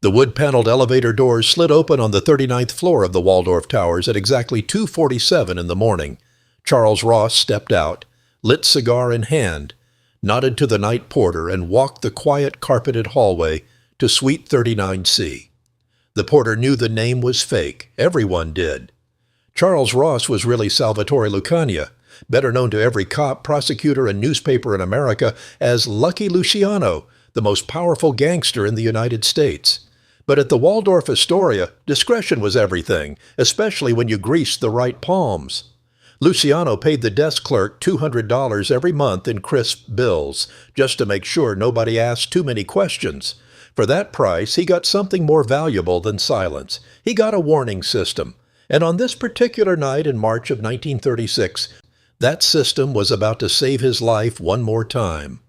The wood-paneled elevator doors slid open on the 39th floor of the Waldorf Towers at exactly 2:47 in the morning. Charles Ross stepped out, lit cigar in hand, nodded to the night porter, and walked the quiet carpeted hallway to Suite 39C. The porter knew the name was fake. Everyone did. Charles Ross was really Salvatore Lucania, better known to every cop, prosecutor, and newspaper in America as Lucky Luciano, the most powerful gangster in the United States. But at the Waldorf Astoria, discretion was everything, especially when you greased the right palms. Luciano paid the desk clerk $200 every month in crisp bills, just to make sure nobody asked too many questions. For that price, he got something more valuable than silence. He got a warning system. And on this particular night in March of 1936, that system was about to save his life one more time.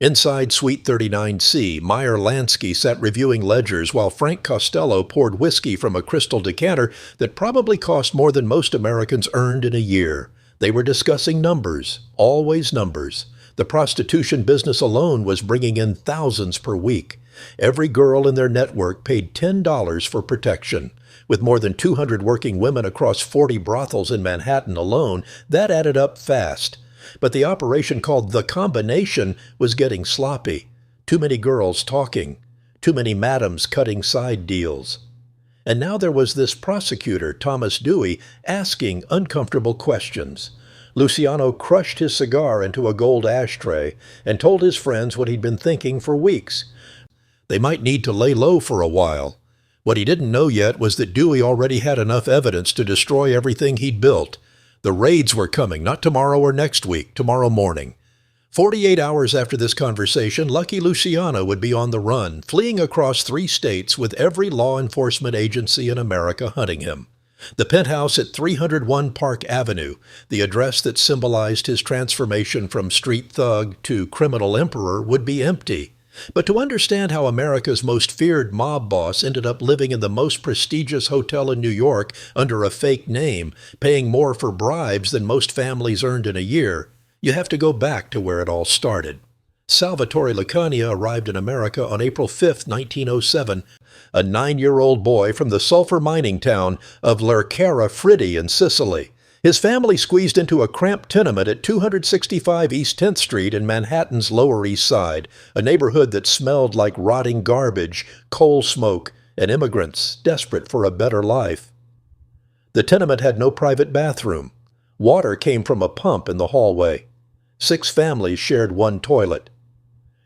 Inside Suite 39C, Meyer Lansky sat reviewing ledgers while Frank Costello poured whiskey from a crystal decanter that probably cost more than most Americans earned in a year. They were discussing numbers, always numbers. The prostitution business alone was bringing in thousands per week. Every girl in their network paid $10 for protection. With more than 200 working women across 40 brothels in Manhattan alone, that added up fast. But the operation called The Combination was getting sloppy. Too many girls talking. Too many madams cutting side deals. And now there was this prosecutor, Thomas Dewey, asking uncomfortable questions. Luciano crushed his cigar into a gold ashtray and told his friends what he'd been thinking for weeks. They might need to lay low for a while. What he didn't know yet was that Dewey already had enough evidence to destroy everything he'd built. The raids were coming, not tomorrow or next week, tomorrow morning. 48 hours after this conversation, Lucky Luciano would be on the run, fleeing across 3 states with every law enforcement agency in America hunting him. The penthouse at 301 Park Avenue, the address that symbolized his transformation from street thug to criminal emperor, would be empty. But to understand how America's most feared mob boss ended up living in the most prestigious hotel in New York under a fake name, paying more for bribes than most families earned in a year, you have to go back to where it all started. Salvatore Lucania arrived in America on April 5, 1907, a 9-year-old boy from the sulfur mining town of Lercara Fritti in Sicily. His family squeezed into a cramped tenement at 265 East 10th Street in Manhattan's Lower East Side, a neighborhood that smelled like rotting garbage, coal smoke, and immigrants desperate for a better life. The tenement had no private bathroom. Water came from a pump in the hallway. 6 families shared one toilet.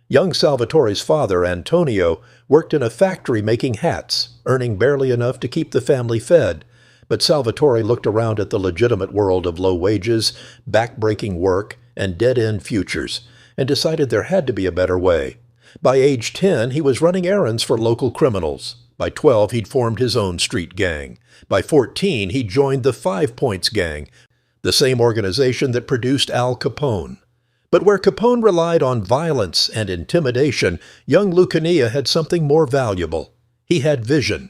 Young Salvatore's father, Antonio, worked in a factory making hats, earning barely enough to keep the family fed. But Salvatore looked around at the legitimate world of low wages, back-breaking work, and dead-end futures, and decided there had to be a better way. By age 10, he was running errands for local criminals. By 12, he'd formed his own street gang. By 14, he joined the 5 Points Gang, the same organization that produced Al Capone. But where Capone relied on violence and intimidation, young Lucania had something more valuable. He had vision.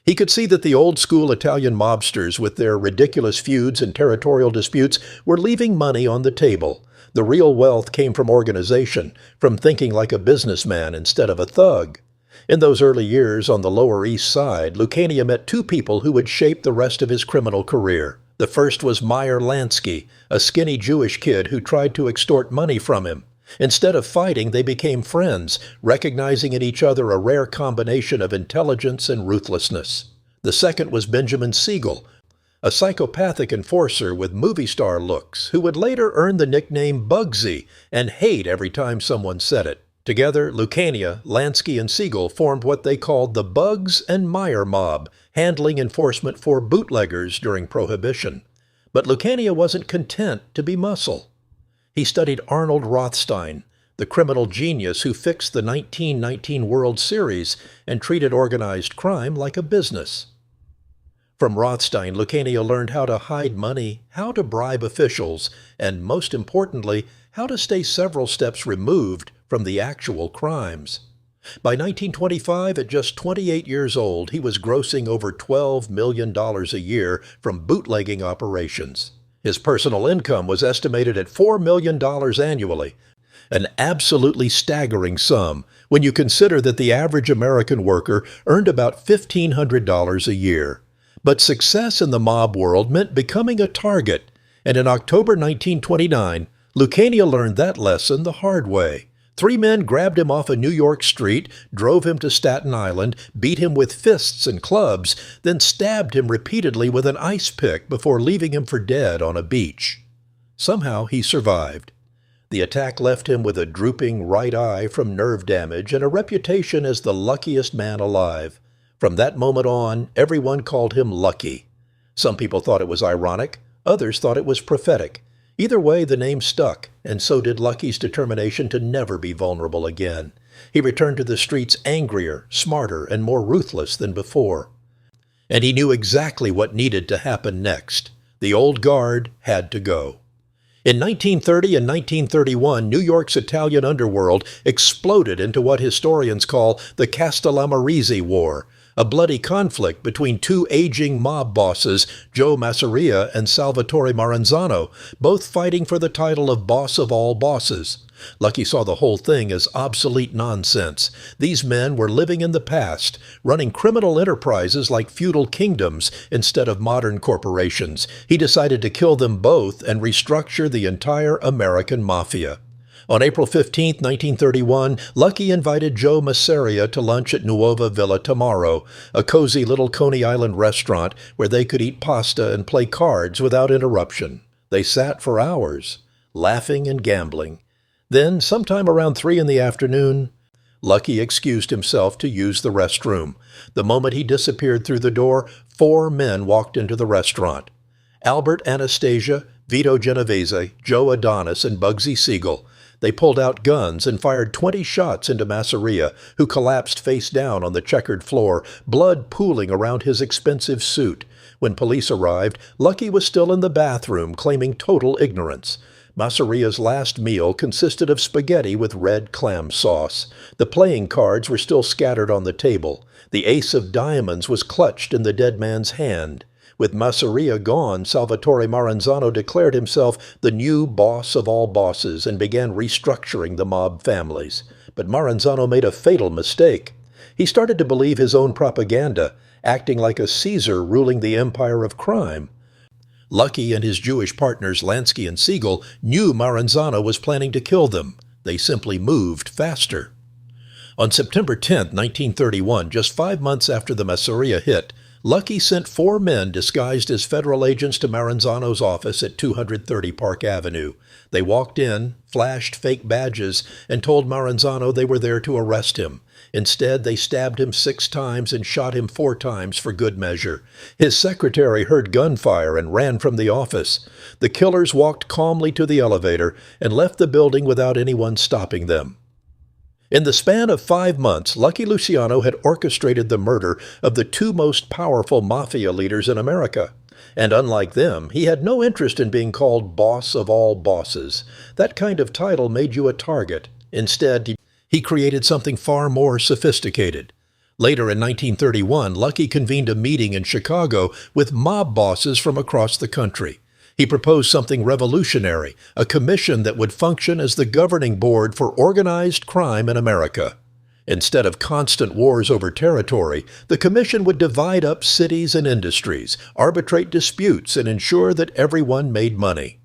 He could see that the old-school Italian mobsters, with their ridiculous feuds and territorial disputes, were leaving money on the table. The real wealth came from organization, from thinking like a businessman instead of a thug. In those early years on the Lower East Side, Lucania met 2 people who would shape the rest of his criminal career. The first was Meyer Lansky, a skinny Jewish kid who tried to extort money from him. Instead of fighting, they became friends, recognizing in each other a rare combination of intelligence and ruthlessness. The second was Benjamin Siegel, a psychopathic enforcer with movie star looks, who would later earn the nickname Bugsy and hate every time someone said it. Together, Lucania, Lansky, and Siegel formed what they called the Bugs and Meyer Mob, handling enforcement for bootleggers during Prohibition. But Lucania wasn't content to be muscle. He studied Arnold Rothstein, the criminal genius who fixed the 1919 World Series and treated organized crime like a business. From Rothstein, Lucania learned how to hide money, how to bribe officials, and most importantly, how to stay several steps removed from the actual crimes. By 1925, at just 28 years old, he was grossing over $12 million a year from bootlegging operations. His personal income was estimated at $4 million annually, an absolutely staggering sum when you consider that the average American worker earned about $1,500 a year. But success in the mob world meant becoming a target, and in October 1929, Luciano learned that lesson the hard way. 3 men grabbed him off a New York street, drove him to Staten Island, beat him with fists and clubs, then stabbed him repeatedly with an ice pick before leaving him for dead on a beach. Somehow he survived. The attack left him with a drooping right eye from nerve damage and a reputation as the luckiest man alive. From that moment on, everyone called him Lucky. Some people thought it was ironic, others thought it was prophetic. Either way, the name stuck, and so did Lucky's determination to never be vulnerable again. He returned to the streets angrier, smarter, and more ruthless than before. And he knew exactly what needed to happen next. The old guard had to go. In 1930 and 1931, New York's Italian underworld exploded into what historians call the Castellamarese War, a bloody conflict between 2 aging mob bosses, Joe Masseria and Salvatore Maranzano, both fighting for the title of boss of all bosses. Lucky saw the whole thing as obsolete nonsense. These men were living in the past, running criminal enterprises like feudal kingdoms instead of modern corporations. He decided to kill them both and restructure the entire American Mafia. On April 15, 1931, Lucky invited Joe Masseria to lunch at Nuova Villa Tamaro, a cozy little Coney Island restaurant where they could eat pasta and play cards without interruption. They sat for hours, laughing and gambling. Then, sometime around 3 in the afternoon, Lucky excused himself to use the restroom. The moment he disappeared through the door, 4 men walked into the restaurant. Albert Anastasia, Vito Genovese, Joe Adonis, and Bugsy Siegel. They pulled out guns and fired 20 shots into Masseria, who collapsed face down on the checkered floor, blood pooling around his expensive suit. When police arrived, Lucky was still in the bathroom, claiming total ignorance. Masseria's last meal consisted of spaghetti with red clam sauce. The playing cards were still scattered on the table. The ace of diamonds was clutched in the dead man's hand. With Masseria gone, Salvatore Maranzano declared himself the new boss of all bosses and began restructuring the mob families. But Maranzano made a fatal mistake. He started to believe his own propaganda, acting like a Caesar ruling the empire of crime. Lucky and his Jewish partners Lansky and Siegel knew Maranzano was planning to kill them. They simply moved faster. On September 10, 1931, just 5 months after the Masseria hit, Lucky sent 4 men disguised as federal agents to Maranzano's office at 230 Park Avenue. They walked in, flashed fake badges, and told Maranzano they were there to arrest him. Instead, they stabbed him 6 times and shot him 4 times for good measure. His secretary heard gunfire and ran from the office. The killers walked calmly to the elevator and left the building without anyone stopping them. In the span of 5 months, Lucky Luciano had orchestrated the murder of the 2 most powerful mafia leaders in America. And unlike them, he had no interest in being called boss of all bosses. That kind of title made you a target. Instead, he created something far more sophisticated. Later in 1931, Lucky convened a meeting in Chicago with mob bosses from across the country. He proposed something revolutionary, a commission that would function as the governing board for organized crime in America. Instead of constant wars over territory, the commission would divide up cities and industries, arbitrate disputes, and ensure that everyone made money.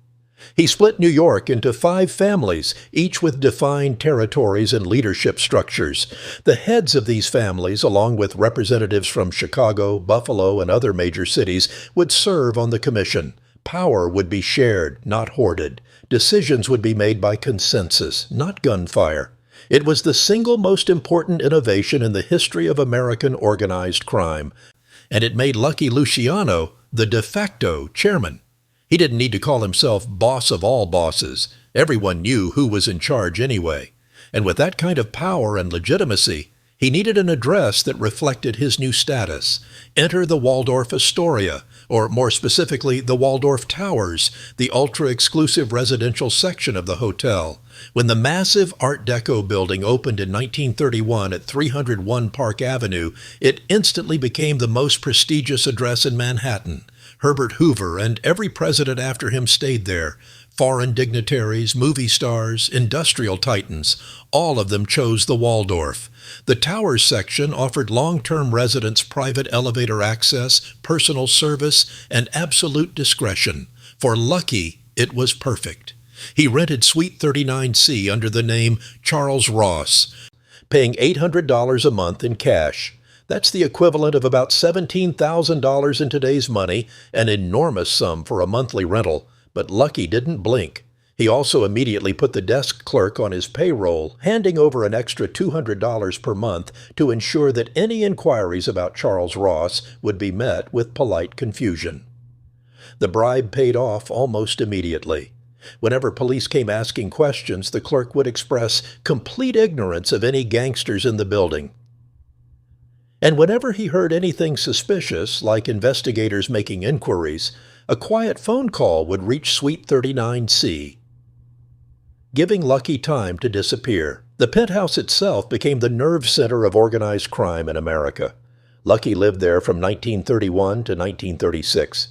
He split New York into 5 families, each with defined territories and leadership structures. The heads of these families, along with representatives from Chicago, Buffalo, and other major cities, would serve on the commission. Power would be shared, not hoarded. Decisions would be made by consensus, not gunfire. It was the single most important innovation in the history of American organized crime, and it made Lucky Luciano the de facto chairman. He didn't need to call himself boss of all bosses. Everyone knew who was in charge anyway. And with that kind of power and legitimacy, he needed an address that reflected his new status. Enter the Waldorf Astoria, or more specifically, the Waldorf Towers, the ultra-exclusive residential section of the hotel. When the massive Art Deco building opened in 1931 at 301 Park Avenue, it instantly became the most prestigious address in Manhattan. Herbert Hoover and every president after him stayed there. Foreign dignitaries, movie stars, industrial titans, all of them chose the Waldorf. The Towers section offered long-term residents private elevator access, personal service, and absolute discretion. For Lucky, it was perfect. He rented Suite 39C under the name Charles Ross, paying $800 a month in cash. That's the equivalent of about $17,000 in today's money, an enormous sum for a monthly rental. But Lucky didn't blink. He also immediately put the desk clerk on his payroll, handing over an extra $200 per month to ensure that any inquiries about Charles Ross would be met with polite confusion. The bribe paid off almost immediately. Whenever police came asking questions, the clerk would express complete ignorance of any gangsters in the building. And whenever he heard anything suspicious, like investigators making inquiries, a quiet phone call would reach Suite 39C, giving Lucky time to disappear. The penthouse itself became the nerve center of organized crime in America. Lucky lived there from 1931 to 1936,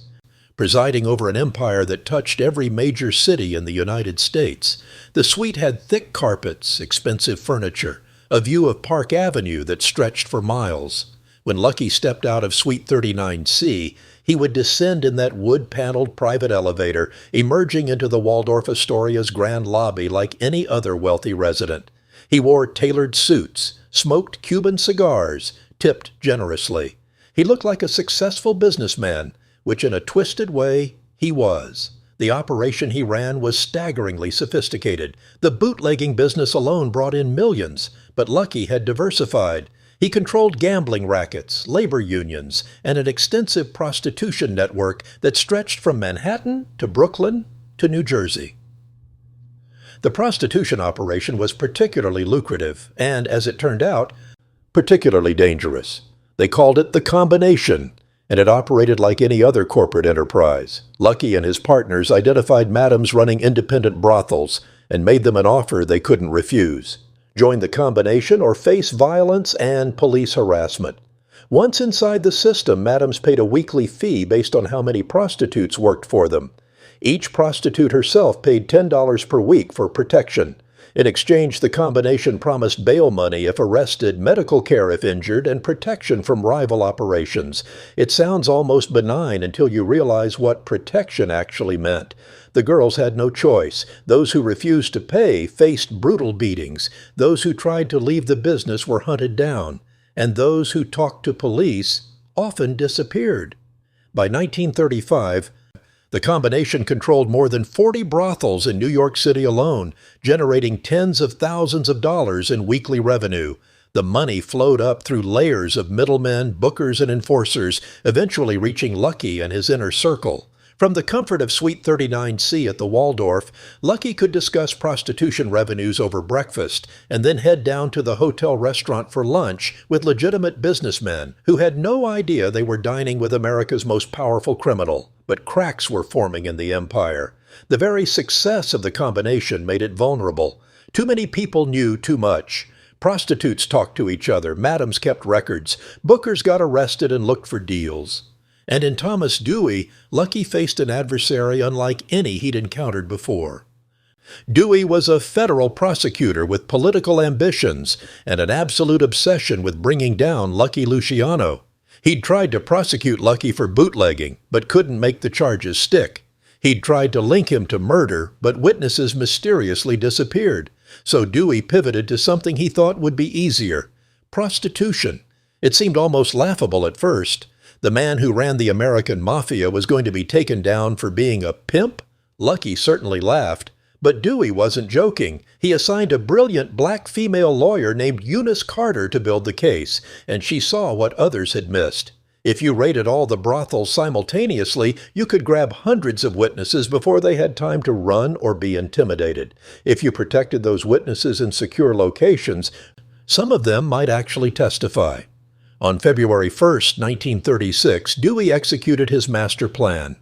presiding over an empire that touched every major city in the United States. The suite had thick carpets, expensive furniture, a view of Park Avenue that stretched for miles. When Lucky stepped out of Suite 39C, he would descend in that wood-paneled private elevator, emerging into the Waldorf Astoria's grand lobby like any other wealthy resident. He wore tailored suits, smoked Cuban cigars, tipped generously. He looked like a successful businessman, which in a twisted way he was. The operation he ran was staggeringly sophisticated. The bootlegging business alone brought in millions, but Lucky had diversified. He controlled gambling rackets, labor unions, and an extensive prostitution network that stretched from Manhattan to Brooklyn to New Jersey. The prostitution operation was particularly lucrative and, as it turned out, particularly dangerous. They called it the combination, and it operated like any other corporate enterprise. Lucky and his partners identified madams running independent brothels and made them an offer they couldn't refuse. Join the combination or face violence and police harassment. Once inside the system, madams paid a weekly fee based on how many prostitutes worked for them. Each prostitute herself paid $10 per week for protection. In exchange, the combination promised bail money if arrested, medical care if injured, and protection from rival operations. It sounds almost benign until you realize what protection actually meant. The girls had no choice. Those who refused to pay faced brutal beatings. Those who tried to leave the business were hunted down. And those who talked to police often disappeared. By 1935, the combination controlled more than 40 brothels in New York City alone, generating tens of thousands of dollars in weekly revenue. The money flowed up through layers of middlemen, bookers, and enforcers, eventually reaching Lucky and his inner circle. From the comfort of Suite 39C at the Waldorf, Lucky could discuss prostitution revenues over breakfast and then head down to the hotel restaurant for lunch with legitimate businessmen who had no idea they were dining with America's most powerful criminal. But cracks were forming in the empire. The very success of the combination made it vulnerable. Too many people knew too much. Prostitutes talked to each other, madams kept records, bookers got arrested and looked for deals. And in Thomas Dewey, Lucky faced an adversary unlike any he'd encountered before. Dewey was a federal prosecutor with political ambitions and an absolute obsession with bringing down Lucky Luciano. He'd tried to prosecute Lucky for bootlegging, but couldn't make the charges stick. He'd tried to link him to murder, but witnesses mysteriously disappeared. So Dewey pivoted to something he thought would be easier: prostitution. It seemed almost laughable at first. The man who ran the American Mafia was going to be taken down for being a pimp? Lucky certainly laughed. But Dewey wasn't joking. He assigned a brilliant black female lawyer named Eunice Carter to build the case, and she saw what others had missed. If you raided all the brothels simultaneously, you could grab hundreds of witnesses before they had time to run or be intimidated. If you protected those witnesses in secure locations, some of them might actually testify. On February 1, 1936, Dewey executed his master plan.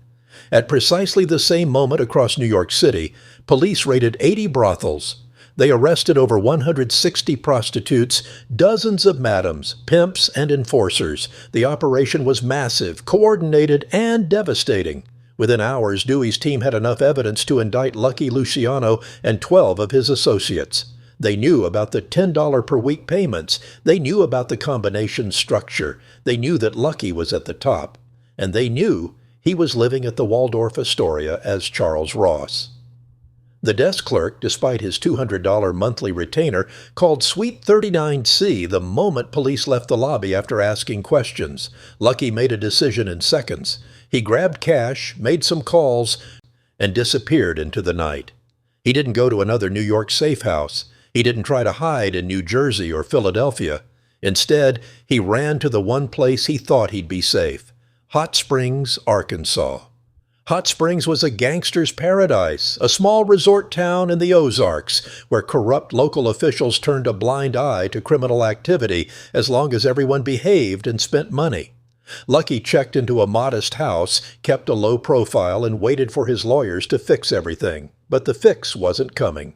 At precisely the same moment across New York City, police raided 80 brothels. They arrested over 160 prostitutes, dozens of madams, pimps, and enforcers. The operation was massive, coordinated, and devastating. Within hours, Dewey's team had enough evidence to indict Lucky Luciano and 12 of his associates. They knew about the $10 per week payments. They knew about the combination structure. They knew that Lucky was at the top. And they knew he was living at the Waldorf Astoria as Charles Ross. The desk clerk, despite his $200 monthly retainer, called Suite 39C the moment police left the lobby after asking questions. Lucky made a decision in seconds. He grabbed cash, made some calls, and disappeared into the night. He didn't go to another New York safe house. He didn't try to hide in New Jersey or Philadelphia. Instead, he ran to the one place he thought he'd be safe: Hot Springs, Arkansas. Hot Springs was a gangster's paradise, a small resort town in the Ozarks where corrupt local officials turned a blind eye to criminal activity as long as everyone behaved and spent money. Lucky checked into a modest house, kept a low profile, and waited for his lawyers to fix everything. But the fix wasn't coming.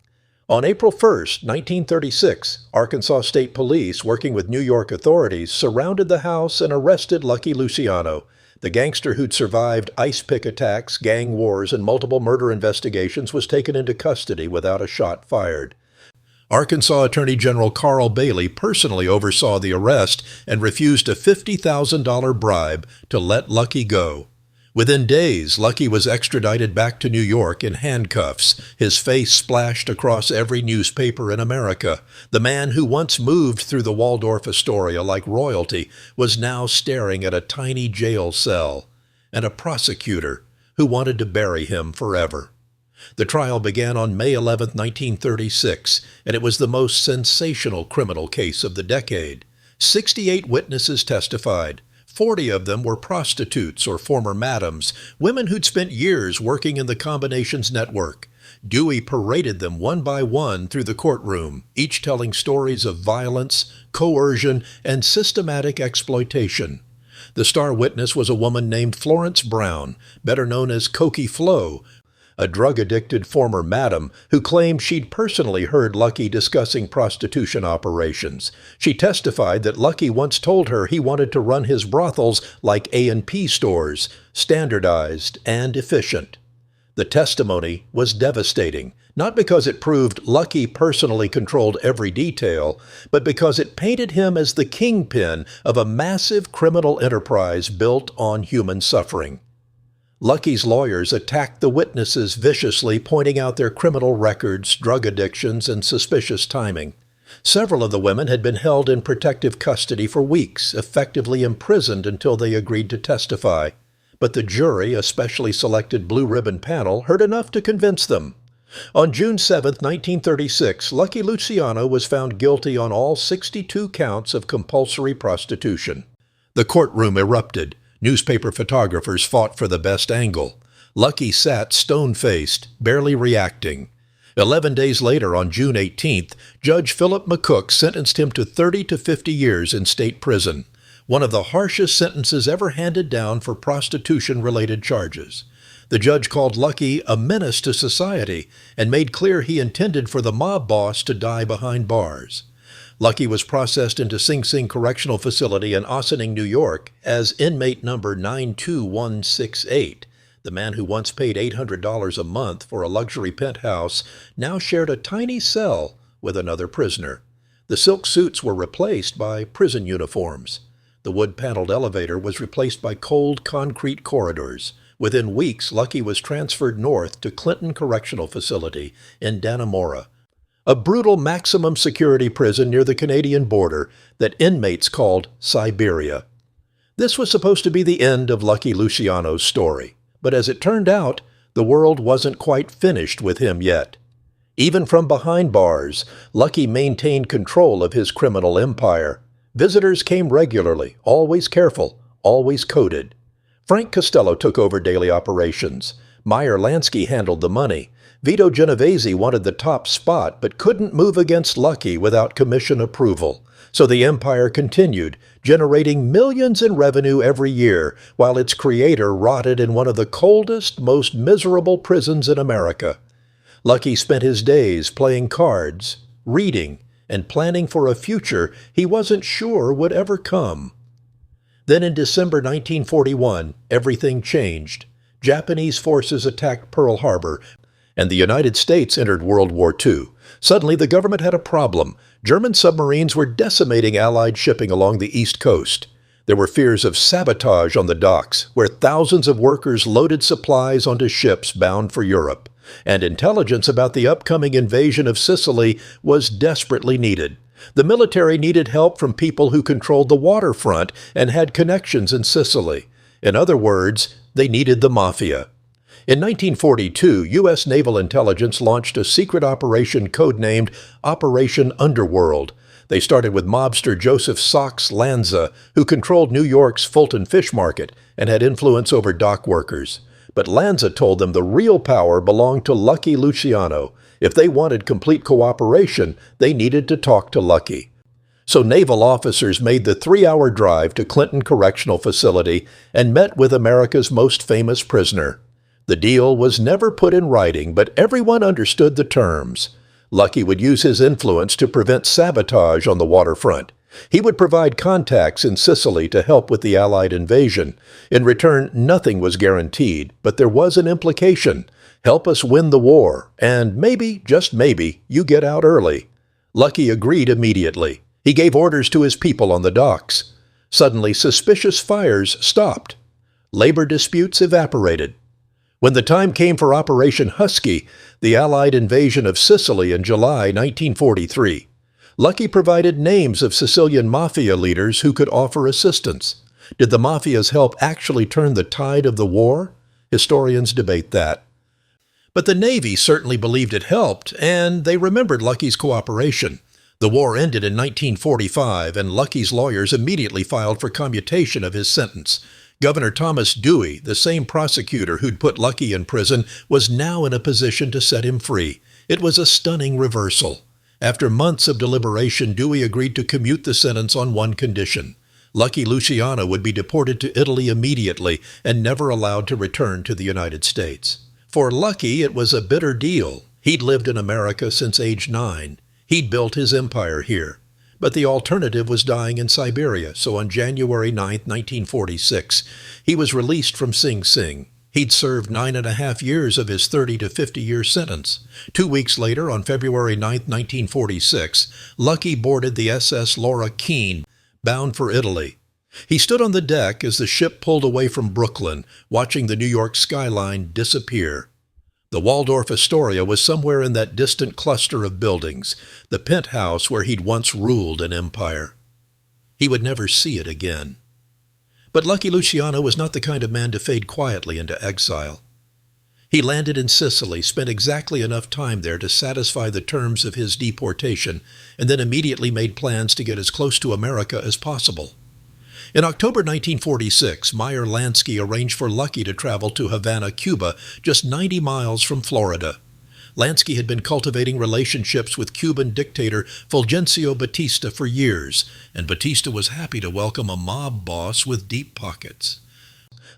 On April 1, 1936, Arkansas State Police, working with New York authorities, surrounded the house and arrested Lucky Luciano. The gangster who'd survived ice pick attacks, gang wars, and multiple murder investigations was taken into custody without a shot fired. Arkansas Attorney General Carl Bailey personally oversaw the arrest and refused a $50,000 bribe to let Lucky go. Within days, Lucky was extradited back to New York in handcuffs, his face splashed across every newspaper in America. The man who once moved through the Waldorf Astoria like royalty was now staring at a tiny jail cell and a prosecutor who wanted to bury him forever. The trial began on May 11, 1936, and it was the most sensational criminal case of the decade. 68 witnesses testified. 40 of them were prostitutes or former madams, women who'd spent years working in the combinations network. Dewey paraded them one by one through the courtroom, each telling stories of violence, coercion, and systematic exploitation. The star witness was a woman named Florence Brown, better known as Cokie Flo, a drug-addicted former madam who claimed she'd personally heard Lucky discussing prostitution operations. She testified that Lucky once told her he wanted to run his brothels like A&P stores, standardized and efficient. The testimony was devastating, not because it proved Lucky personally controlled every detail, but because it painted him as the kingpin of a massive criminal enterprise built on human suffering. Lucky's lawyers attacked the witnesses viciously, pointing out their criminal records, drug addictions, and suspicious timing. Several of the women had been held in protective custody for weeks, effectively imprisoned until they agreed to testify. But the jury, a specially selected blue ribbon panel, heard enough to convince them. On June 7, 1936, Lucky Luciano was found guilty on all 62 counts of compulsory prostitution. The courtroom erupted. Newspaper photographers fought for the best angle. Lucky sat stone-faced, barely reacting. 11 days later, on June 18th, Judge Philip McCook sentenced him to 30 to 50 years in state prison, one of the harshest sentences ever handed down for prostitution-related charges. The judge called Lucky a menace to society and made clear he intended for the mob boss to die behind bars. Lucky was processed into Sing Sing Correctional Facility in Ossining, New York, as inmate number 92168. The man who once paid $800 a month for a luxury penthouse now shared a tiny cell with another prisoner. The silk suits were replaced by prison uniforms. The wood-paneled elevator was replaced by cold concrete corridors. Within weeks, Lucky was transferred north to Clinton Correctional Facility in Dannemora, a brutal maximum security prison near the Canadian border that inmates called Siberia. This was supposed to be the end of Lucky Luciano's story, but as it turned out, the world wasn't quite finished with him yet. Even from behind bars, Lucky maintained control of his criminal empire. Visitors came regularly, always careful, always coded. Frank Costello took over daily operations. Meyer Lansky handled the money. Vito Genovese wanted the top spot, but couldn't move against Lucky without commission approval. So the empire continued, generating millions in revenue every year, while its creator rotted in one of the coldest, most miserable prisons in America. Lucky spent his days playing cards, reading, and planning for a future he wasn't sure would ever come. Then in December 1941, everything changed. Japanese forces attacked Pearl Harbor, and the United States entered World War II. Suddenly, the government had a problem. German submarines were decimating Allied shipping along the East Coast. There were fears of sabotage on the docks, where thousands of workers loaded supplies onto ships bound for Europe. And intelligence about the upcoming invasion of Sicily was desperately needed. The military needed help from people who controlled the waterfront and had connections in Sicily. In other words, they needed the Mafia. In 1942, U.S. Naval Intelligence launched a secret operation codenamed Operation Underworld. They started with mobster Joseph Sox Lanza, who controlled New York's Fulton Fish Market and had influence over dock workers. But Lanza told them the real power belonged to Lucky Luciano. If they wanted complete cooperation, they needed to talk to Lucky. So naval officers made the 3-hour drive to Clinton Correctional Facility and met with America's most famous prisoner. The deal was never put in writing, but everyone understood the terms. Lucky would use his influence to prevent sabotage on the waterfront. He would provide contacts in Sicily to help with the Allied invasion. In return, nothing was guaranteed, but there was an implication. Help us win the war, and maybe, just maybe, you get out early. Lucky agreed immediately. He gave orders to his people on the docks. Suddenly, suspicious fires stopped. Labor disputes evaporated. When the time came for Operation Husky, the Allied invasion of Sicily in July 1943, Lucky provided names of Sicilian Mafia leaders who could offer assistance. Did the Mafia's help actually turn the tide of the war? Historians debate that. But the Navy certainly believed it helped, and they remembered Lucky's cooperation. The war ended in 1945, and Lucky's lawyers immediately filed for commutation of his sentence. Governor Thomas Dewey, the same prosecutor who'd put Lucky in prison, was now in a position to set him free. It was a stunning reversal. After months of deliberation, Dewey agreed to commute the sentence on one condition. Lucky Luciano would be deported to Italy immediately and never allowed to return to the United States. For Lucky, it was a bitter deal. He'd lived in America since age 9. He'd built his empire here. But the alternative was dying in Siberia, so on January 9, 1946, he was released from Sing Sing. He'd served 9.5 years of his 30 to 50-year sentence. 2 weeks later, on February 9, 1946, Lucky boarded the SS Laura Keene, bound for Italy. He stood on the deck as the ship pulled away from Brooklyn, watching the New York skyline disappear. The Waldorf Astoria was somewhere in that distant cluster of buildings, the penthouse where he'd once ruled an empire. He would never see it again. But Lucky Luciano was not the kind of man to fade quietly into exile. He landed in Sicily, spent exactly enough time there to satisfy the terms of his deportation, and then immediately made plans to get as close to America as possible. In October 1946, Meyer Lansky arranged for Lucky to travel to Havana, Cuba, just 90 miles from Florida. Lansky had been cultivating relationships with Cuban dictator Fulgencio Batista for years, and Batista was happy to welcome a mob boss with deep pockets.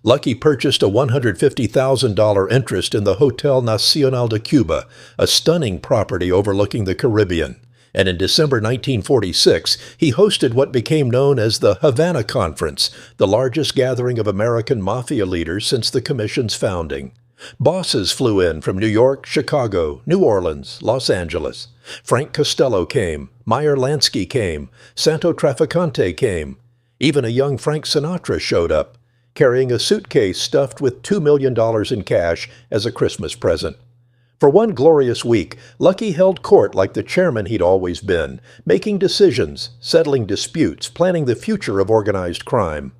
Lucky purchased a $150,000 interest in the Hotel Nacional de Cuba, a stunning property overlooking the Caribbean. And in December 1946, he hosted what became known as the Havana Conference, the largest gathering of American Mafia leaders since the Commission's founding. Bosses flew in from New York, Chicago, New Orleans, Los Angeles. Frank Costello came, Meyer Lansky came, Santo Trafficante came. Even a young Frank Sinatra showed up, carrying a suitcase stuffed with $2 million in cash as a Christmas present. For one glorious week, Lucky held court like the chairman he'd always been, making decisions, settling disputes, planning the future of organized crime.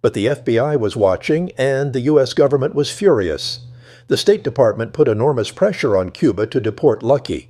But the FBI was watching, and the U.S. government was furious. The State Department put enormous pressure on Cuba to deport Lucky.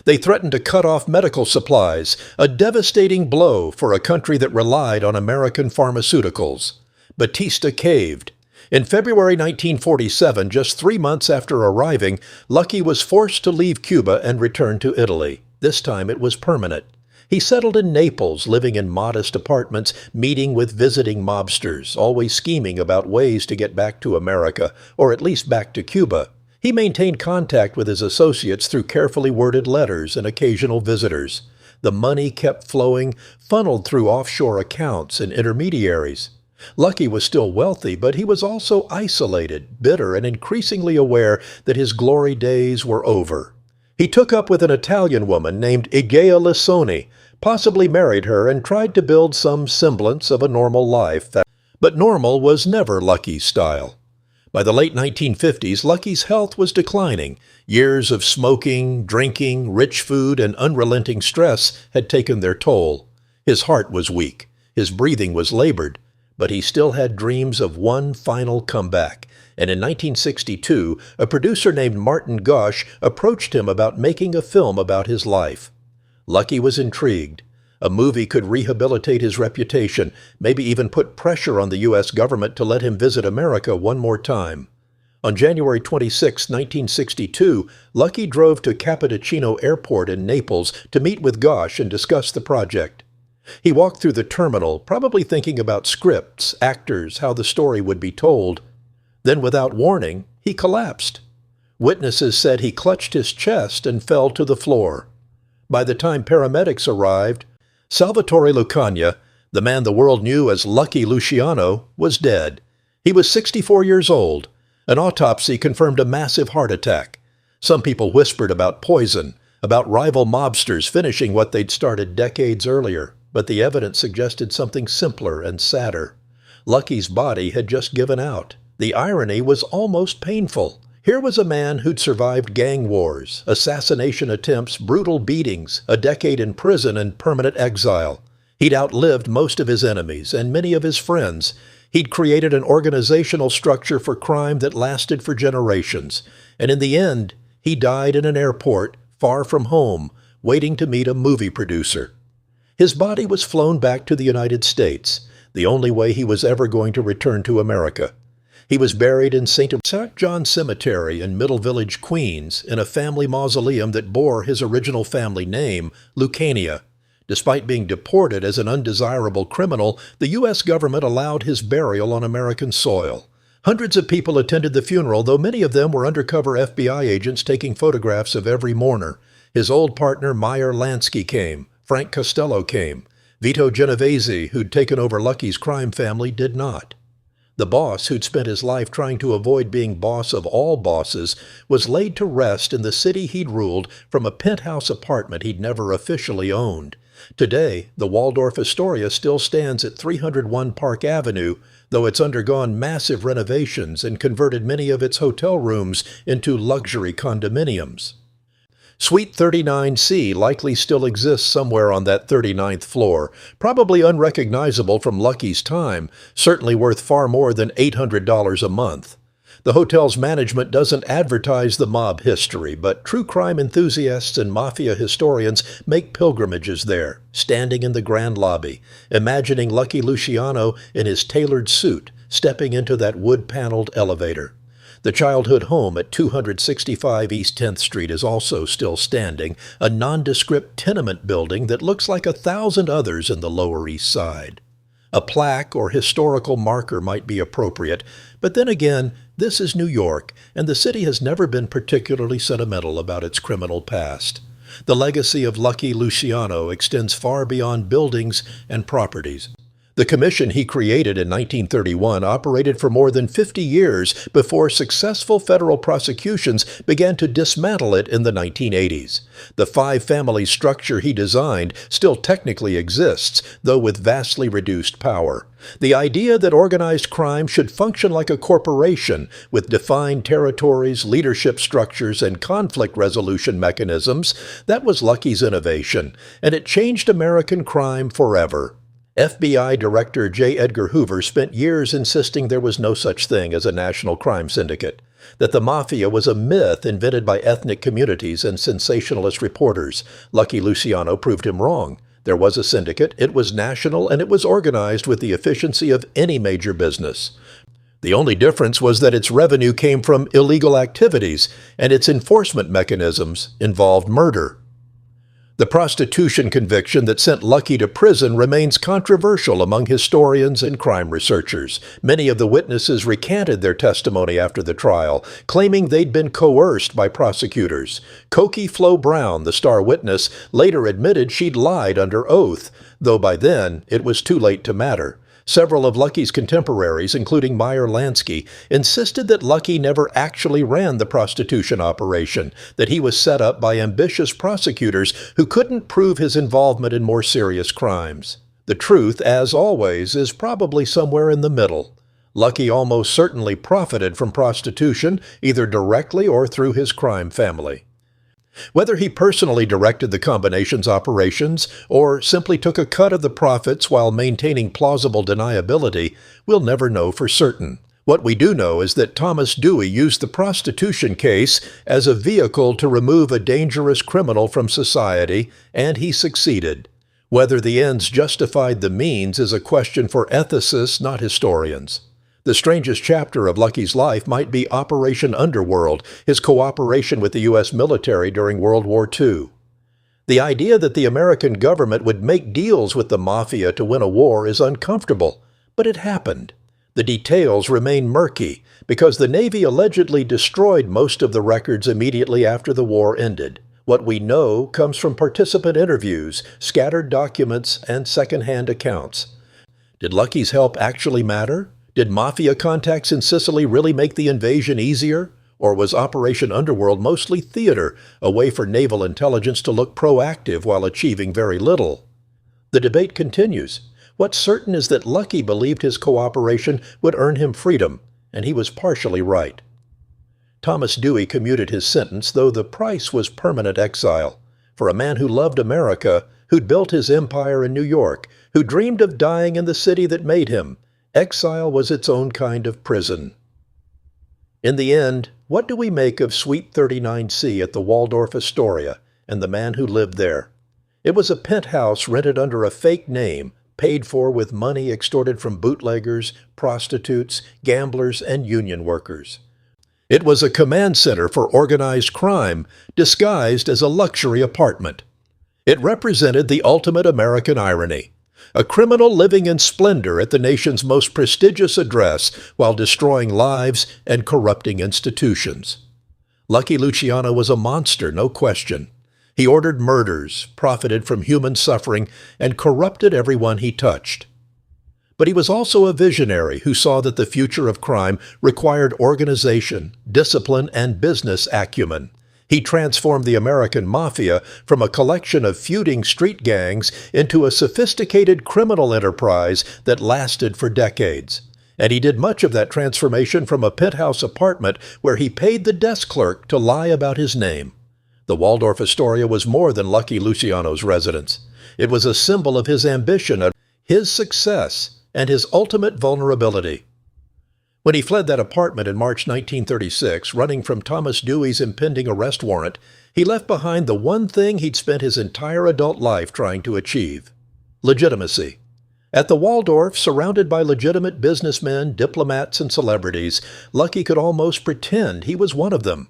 They threatened to cut off medical supplies, a devastating blow for a country that relied on American pharmaceuticals. Batista caved. In February 1947, just 3 months after arriving, Lucky was forced to leave Cuba and return to Italy. This time it was permanent. He settled in Naples, living in modest apartments, meeting with visiting mobsters, always scheming about ways to get back to America, or at least back to Cuba. He maintained contact with his associates through carefully worded letters and occasional visitors. The money kept flowing, funneled through offshore accounts and intermediaries. Lucky was still wealthy, but he was also isolated, bitter, and increasingly aware that his glory days were over. He took up with an Italian woman named Igea Lissoni, possibly married her, and tried to build some semblance of a normal life. But normal was never Lucky's style. By the late 1950s, Lucky's health was declining. Years of smoking, drinking, rich food, and unrelenting stress had taken their toll. His heart was weak. His breathing was labored. But he still had dreams of one final comeback. And in 1962, a producer named Martin Gosch approached him about making a film about his life. Lucky was intrigued. A movie could rehabilitate his reputation, maybe even put pressure on the U.S. government to let him visit America one more time. On January 26, 1962, Lucky drove to Capodichino Airport in Naples to meet with Gosch and discuss the project. He walked through the terminal, probably thinking about scripts, actors, how the story would be told. Then, without warning, he collapsed. Witnesses said he clutched his chest and fell to the floor. By the time paramedics arrived, Salvatore Lucania, the man the world knew as Lucky Luciano, was dead. He was 64 years old. An autopsy confirmed a massive heart attack. Some people whispered about poison, about rival mobsters finishing what they'd started decades earlier, but the evidence suggested something simpler and sadder. Lucky's body had just given out. The irony was almost painful. Here was a man who'd survived gang wars, assassination attempts, brutal beatings, a decade in prison and permanent exile. He'd outlived most of his enemies and many of his friends. He'd created an organizational structure for crime that lasted for generations. And in the end, he died in an airport, far from home, waiting to meet a movie producer. His body was flown back to the United States, the only way he was ever going to return to America. He was buried in St. John Cemetery in Middle Village, Queens, in a family mausoleum that bore his original family name, Lucania. Despite being deported as an undesirable criminal, the U.S. government allowed his burial on American soil. Hundreds of people attended the funeral, though many of them were undercover FBI agents taking photographs of every mourner. His old partner, Meyer Lansky, came. Frank Costello came. Vito Genovese, who'd taken over Lucky's crime family, did not. The boss, who'd spent his life trying to avoid being boss of all bosses, was laid to rest in the city he'd ruled from a penthouse apartment he'd never officially owned. Today, the Waldorf Astoria still stands at 301 Park Avenue, though it's undergone massive renovations and converted many of its hotel rooms into luxury condominiums. Suite 39C likely still exists somewhere on that 39th floor, probably unrecognizable from Lucky's time, certainly worth far more than $800 a month. The hotel's management doesn't advertise the mob history, but true crime enthusiasts and mafia historians make pilgrimages there, standing in the grand lobby, imagining Lucky Luciano in his tailored suit, stepping into that wood-paneled elevator. The childhood home at 265 East 10th Street is also still standing, a nondescript tenement building that looks like 1,000 others in the Lower East Side. A plaque or historical marker might be appropriate, but then again, this is New York, and the city has never been particularly sentimental about its criminal past. The legacy of Lucky Luciano extends far beyond buildings and properties. The commission he created in 1931 operated for more than 50 years before successful federal prosecutions began to dismantle it in the 1980s. The five-family structure he designed still technically exists, though with vastly reduced power. The idea that organized crime should function like a corporation with defined territories, leadership structures, and conflict resolution mechanisms, that was Lucky's innovation, and it changed American crime forever. FBI Director J. Edgar Hoover spent years insisting there was no such thing as a national crime syndicate, that the Mafia was a myth invented by ethnic communities and sensationalist reporters. Lucky Luciano proved him wrong. There was a syndicate, it was national, and it was organized with the efficiency of any major business. The only difference was that its revenue came from illegal activities, and its enforcement mechanisms involved murder. The prostitution conviction that sent Lucky to prison remains controversial among historians and crime researchers. Many of the witnesses recanted their testimony after the trial, claiming they'd been coerced by prosecutors. Cokie Flo Brown, the star witness, later admitted she'd lied under oath, though by then it was too late to matter. Several of Lucky's contemporaries, including Meyer Lansky, insisted that Lucky never actually ran the prostitution operation, that he was set up by ambitious prosecutors who couldn't prove his involvement in more serious crimes. The truth, as always, is probably somewhere in the middle. Lucky almost certainly profited from prostitution, either directly or through his crime family. Whether he personally directed the combination's operations or simply took a cut of the profits while maintaining plausible deniability, we'll never know for certain. What we do know is that Thomas Dewey used the prostitution case as a vehicle to remove a dangerous criminal from society, and he succeeded. Whether the ends justified the means is a question for ethicists, not historians. The strangest chapter of Lucky's life might be Operation Underworld, his cooperation with the U.S. military during World War II. The idea that the American government would make deals with the Mafia to win a war is uncomfortable, but it happened. The details remain murky because the Navy allegedly destroyed most of the records immediately after the war ended. What we know comes from participant interviews, scattered documents, and second-hand accounts. Did Lucky's help actually matter? Did Mafia contacts in Sicily really make the invasion easier? Or was Operation Underworld mostly theater, a way for naval intelligence to look proactive while achieving very little? The debate continues. What's certain is that Lucky believed his cooperation would earn him freedom, and he was partially right. Thomas Dewey commuted his sentence, though the price was permanent exile. For a man who loved America, who'd built his empire in New York, who dreamed of dying in the city that made him, exile was its own kind of prison. In the end, what do we make of Suite 39C at the Waldorf Astoria and the man who lived there? It was a penthouse rented under a fake name, paid for with money extorted from bootleggers, prostitutes, gamblers, and union workers. It was a command center for organized crime, disguised as a luxury apartment. It represented the ultimate American irony. A criminal living in splendor at the nation's most prestigious address while destroying lives and corrupting institutions. Lucky Luciano was a monster, no question. He ordered murders, profited from human suffering, and corrupted everyone he touched. But he was also a visionary who saw that the future of crime required organization, discipline, and business acumen. He transformed the American Mafia from a collection of feuding street gangs into a sophisticated criminal enterprise that lasted for decades. And he did much of that transformation from a penthouse apartment where he paid the desk clerk to lie about his name. The Waldorf Astoria was more than Lucky Luciano's residence. It was a symbol of his ambition, his success, and his ultimate vulnerability. When he fled that apartment in March 1936, running from Thomas Dewey's impending arrest warrant, he left behind the one thing he'd spent his entire adult life trying to achieve: legitimacy. At the Waldorf, surrounded by legitimate businessmen, diplomats, and celebrities, Lucky could almost pretend he was one of them.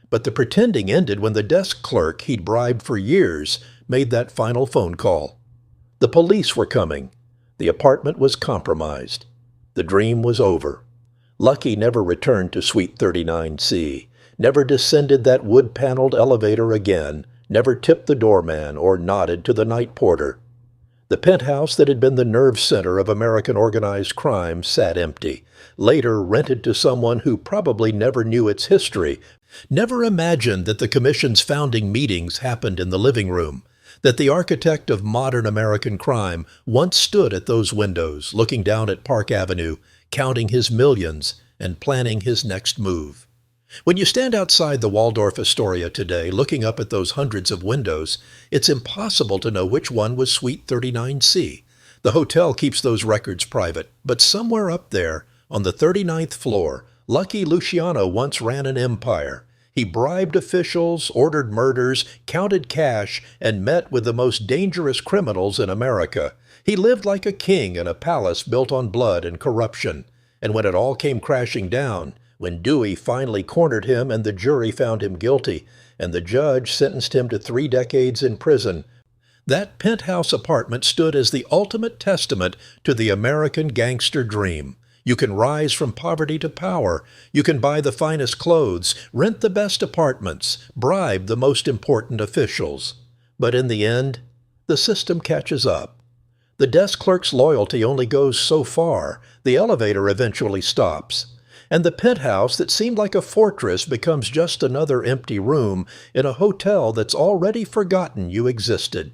But the pretending ended when the desk clerk he'd bribed for years made that final phone call. The police were coming. The apartment was compromised. The dream was over. Lucky never returned to Suite 39C, never descended that wood-paneled elevator again, never tipped the doorman or nodded to the night porter. The penthouse that had been the nerve center of American organized crime sat empty, later rented to someone who probably never knew its history, never imagined that the Commission's founding meetings happened in the living room, that the architect of modern American crime once stood at those windows, looking down at Park Avenue, counting his millions and planning his next move. When you stand outside the Waldorf Astoria today, looking up at those hundreds of windows, it's impossible to know which one was Suite 39C. The hotel keeps those records private, but somewhere up there, on the 39th floor, Lucky Luciano once ran an empire. He bribed officials, ordered murders, counted cash, and met with the most dangerous criminals in America. He lived like a king in a palace built on blood and corruption. And when it all came crashing down, when Dewey finally cornered him and the jury found him guilty, and the judge sentenced him to 3 decades in prison, that penthouse apartment stood as the ultimate testament to the American gangster dream. You can rise from poverty to power. You can buy the finest clothes, rent the best apartments, bribe the most important officials. But in the end, the system catches up. The desk clerk's loyalty only goes so far. The elevator eventually stops, and the penthouse that seemed like a fortress becomes just another empty room in a hotel that's already forgotten you existed.